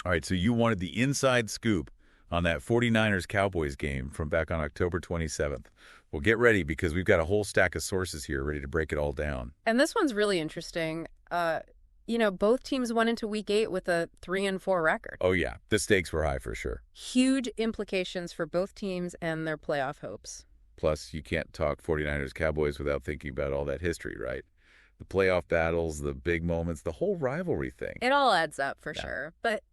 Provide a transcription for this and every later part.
All right, so you wanted the inside scoop on that 49ers-Cowboys game from back on October 27th. Well, get ready because we've got a whole stack of sources here ready to break it all down. And this one's really interesting. Both teams went into Week 8 with a 3-4 record. Oh, yeah. The stakes were high for sure. Huge implications for both teams and their playoff hopes. Plus, you can't talk 49ers-Cowboys without thinking about all that history, right? The playoff battles, the big moments, the whole rivalry thing. It all adds up for sure. But,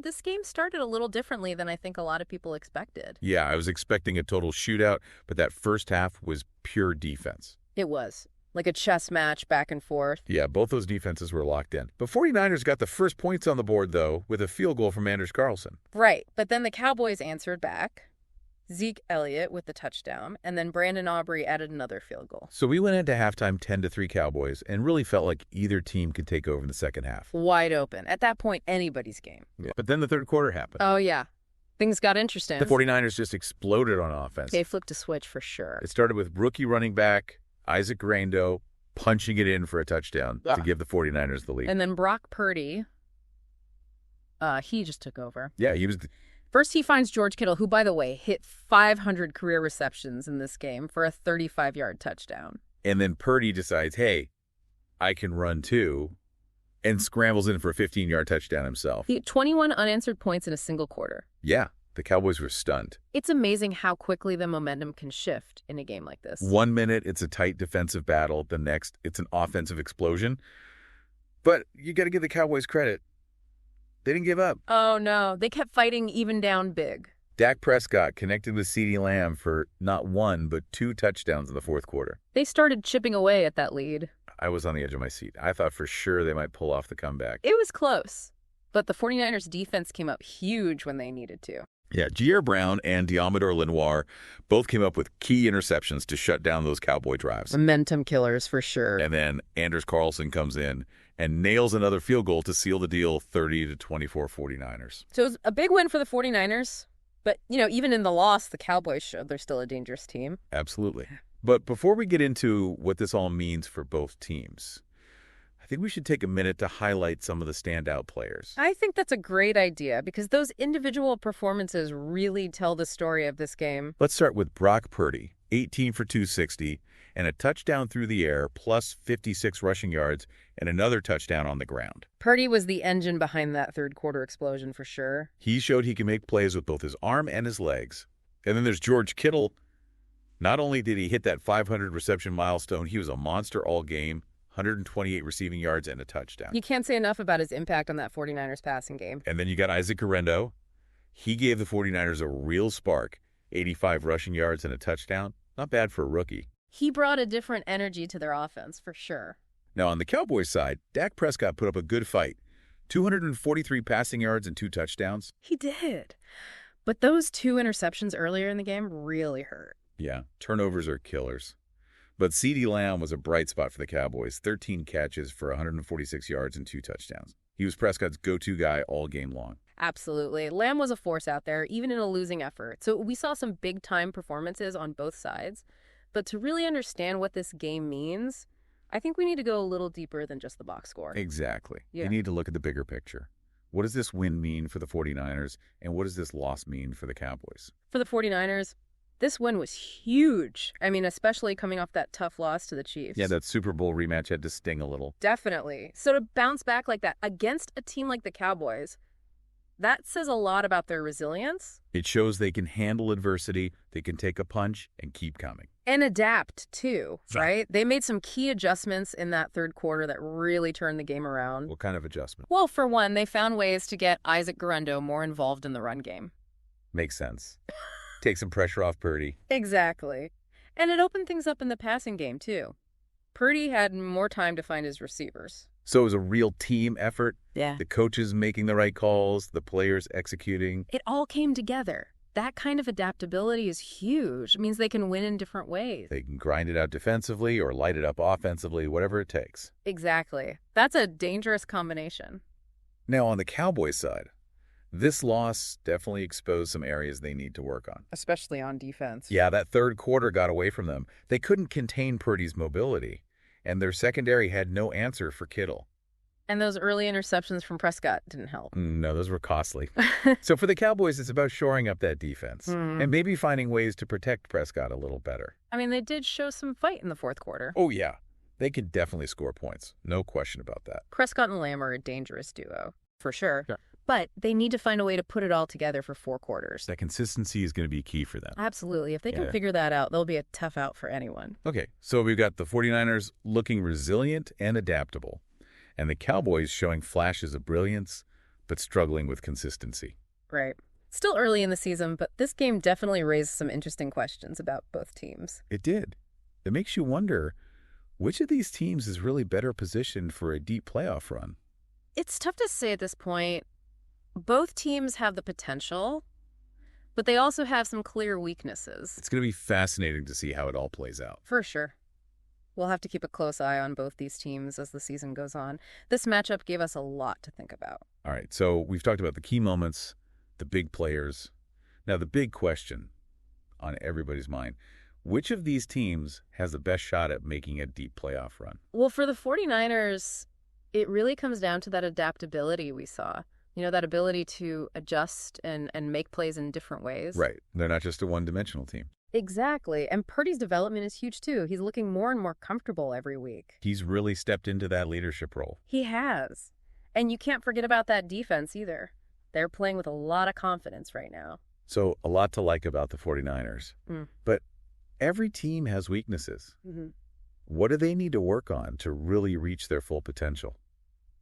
this game started a little differently than I think a lot of people expected. Yeah, I was expecting a total shootout, but that first half was pure defense. It was. Like a chess match back and forth. Yeah, both those defenses were locked in. The 49ers got the first points on the board, though, with a field goal from Anders Carlson. Right, but then the Cowboys answered back. Zeke Elliott with the touchdown, and then Brandon Aubrey added another field goal. So we went into halftime 10-3 Cowboys and really felt like either team could take over in the second half. Wide open. At that point, anybody's game. Yeah. But then the third quarter happened. Oh, yeah. Things got interesting. The 49ers just exploded on offense. They flipped a switch for sure. It started with rookie running back Isaac Grando punching it in for a touchdown to give the 49ers the lead. And then Brock Purdy, he just took over. Yeah, he was... First, he finds George Kittle, who, by the way, hit 500 career receptions in this game for a 35-yard touchdown. And then Purdy decides, hey, I can run too, and scrambles in for a 15-yard touchdown himself. He had 21 unanswered points in a single quarter. Yeah, the Cowboys were stunned. It's amazing how quickly the momentum can shift in a game like this. 1 minute, it's a tight defensive battle. The next, it's an offensive explosion. But you got to give the Cowboys credit. They didn't give up. Oh, no. They kept fighting even down big. Dak Prescott connected with CeeDee Lamb for not one, but 2 touchdowns in the fourth quarter. They started chipping away at that lead. I was on the edge of my seat. I thought for sure they might pull off the comeback. It was close, but the 49ers defense came up huge when they needed to. Yeah, Jair Brown and Diamador Lenoir both came up with key interceptions to shut down those Cowboy drives. Momentum killers for sure. And then Anders Carlson comes in and nails another field goal to seal the deal, 30-24 49ers. So it was a big win for the 49ers. But, even in the loss, the Cowboys showed they're still a dangerous team. Absolutely. But before we get into what this all means for both teams, I think we should take a minute to highlight some of the standout players. I think that's a great idea because those individual performances really tell the story of this game. Let's start with Brock Purdy, 18 for 260, and a touchdown through the air, plus 56 rushing yards, and another touchdown on the ground. Purdy was the engine behind that third quarter explosion for sure. He showed he can make plays with both his arm and his legs. And then there's George Kittle. Not only did he hit that 500 reception milestone, he was a monster all game, 128 receiving yards and a touchdown. You can't say enough about his impact on that 49ers passing game. And then you got Isaac Grando. He gave the 49ers a real spark, 85 rushing yards and a touchdown. Not bad for a rookie. He brought a different energy to their offense, for sure. Now, on the Cowboys side, Dak Prescott put up a good fight. 243 passing yards and 2 touchdowns. He did. But those 2 interceptions earlier in the game really hurt. Yeah, turnovers are killers. But CeeDee Lamb was a bright spot for the Cowboys. 13 catches for 146 yards and 2 touchdowns. He was Prescott's go-to guy all game long. Absolutely. Lamb was a force out there, even in a losing effort. So we saw some big-time performances on both sides. But to really understand what this game means, I think we need to go a little deeper than just the box score. Exactly. Yeah. You need to look at the bigger picture. What does this win mean for the 49ers, and what does this loss mean for the Cowboys? For the 49ers, this win was huge. I mean, especially coming off that tough loss to the Chiefs. Yeah, that Super Bowl rematch had to sting a little. Definitely. So to bounce back like that against a team like the Cowboys, that says a lot about their resilience. It shows they can handle adversity, they can take a punch, and keep coming. And adapt, too, right? They made some key adjustments in that third quarter that really turned the game around. What kind of adjustment? Well, for one, they found ways to get Isaac Grando more involved in the run game. Makes sense. Take some pressure off Purdy. Exactly. And it opened things up in the passing game, too. Purdy had more time to find his receivers. So it was a real team effort. Yeah. The coaches making the right calls, the players executing. It all came together. That kind of adaptability is huge. It means they can win in different ways. They can grind it out defensively or light it up offensively, whatever it takes. Exactly. That's a dangerous combination. Now, on the Cowboys side, this loss definitely exposed some areas they need to work on. Especially on defense. Yeah, that third quarter got away from them. They couldn't contain Purdy's mobility, and their secondary had no answer for Kittle. And those early interceptions from Prescott didn't help. No, those were costly. So for the Cowboys, it's about shoring up that defense and maybe finding ways to protect Prescott a little better. I mean, they did show some fight in the fourth quarter. Oh, yeah. They could definitely score points. No question about that. Prescott and Lamb are a dangerous duo, for sure. Sure. But they need to find a way to put it all together for 4 quarters. That consistency is going to be key for them. Absolutely. If they can figure that out, they'll be a tough out for anyone. Okay, so we've got the 49ers looking resilient and adaptable, and the Cowboys showing flashes of brilliance, but struggling with consistency. Right. Still early in the season, but this game definitely raised some interesting questions about both teams. It did. It makes you wonder, which of these teams is really better positioned for a deep playoff run? It's tough to say at this point. Both teams have the potential, but they also have some clear weaknesses. It's going to be fascinating to see how it all plays out. For sure. We'll have to keep a close eye on both these teams as the season goes on. This matchup gave us a lot to think about. All right, so we've talked about the key moments, the big players. Now, the big question on everybody's mind, which of these teams has the best shot at making a deep playoff run? Well, for the 49ers, it really comes down to that adaptability we saw. You know, that ability to adjust and make plays in different ways. Right. They're not just a one-dimensional team. Exactly. And Purdy's development is huge, too. He's looking more and more comfortable every week. He's really stepped into that leadership role. He has. And you can't forget about that defense either. They're playing with a lot of confidence right now. So a lot to like about the 49ers. But every team has weaknesses. What do they need to work on to really reach their full potential?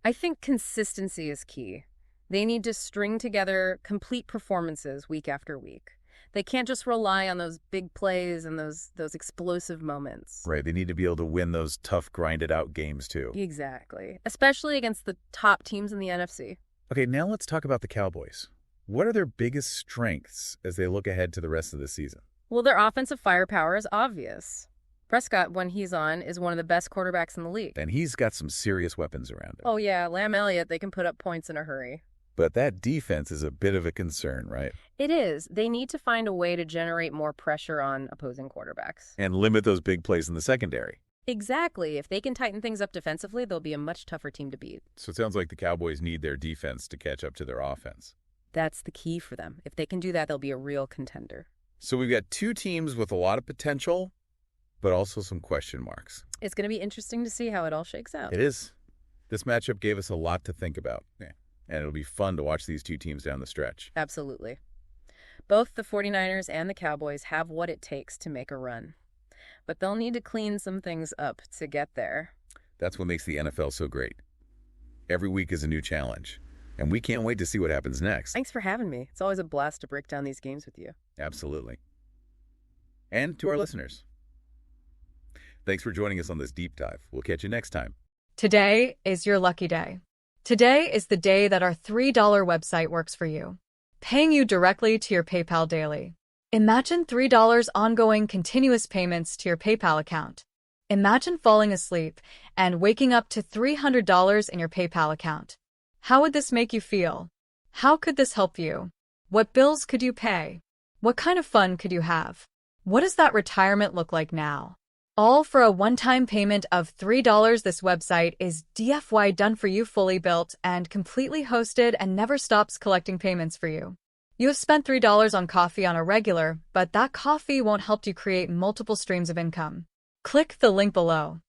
I think consistency is key. They need to string together complete performances week after week. They can't just rely on those big plays and those explosive moments. Right. They need to be able to win those tough, grinded-out games, too. Exactly. Especially against the top teams in the NFC. Okay, now let's talk about the Cowboys. What are their biggest strengths as they look ahead to the rest of the season? Well, their offensive firepower is obvious. Prescott, when he's on, is one of the best quarterbacks in the league. And he's got some serious weapons around him. Oh, yeah. Lamb Elliott, they can put up points in a hurry. But that defense is a bit of a concern, right? It is. They need to find a way to generate more pressure on opposing quarterbacks. And limit those big plays in the secondary. Exactly. If they can tighten things up defensively, they'll be a much tougher team to beat. So it sounds like the Cowboys need their defense to catch up to their offense. That's the key for them. If they can do that, they'll be a real contender. So we've got two teams with a lot of potential, but also some question marks. It's going to be interesting to see how it all shakes out. It is. This matchup gave us a lot to think about. Yeah. And it'll be fun to watch these two teams down the stretch. Absolutely. Both the 49ers and the Cowboys have what it takes to make a run. But they'll need to clean some things up to get there. That's what makes the NFL so great. Every week is a new challenge. And we can't wait to see what happens next. Thanks for having me. It's always a blast to break down these games with you. Absolutely. And to our listeners, thanks for joining us on this deep dive. We'll catch you next time. Today is your lucky day. Today is the day that our $3 website works for you, paying you directly to your PayPal daily. Imagine $3 ongoing continuous payments to your PayPal account. Imagine falling asleep and waking up to $300 in your PayPal account. How would this make you feel? How could this help you? What bills could you pay? What kind of fun could you have? What does that retirement look like now? All for a one-time payment of $3. This website is DFY done for you, fully built and completely hosted, and never stops collecting payments for you. You have spent $3 on coffee on a regular, but that coffee won't help you create multiple streams of income. Click the link below.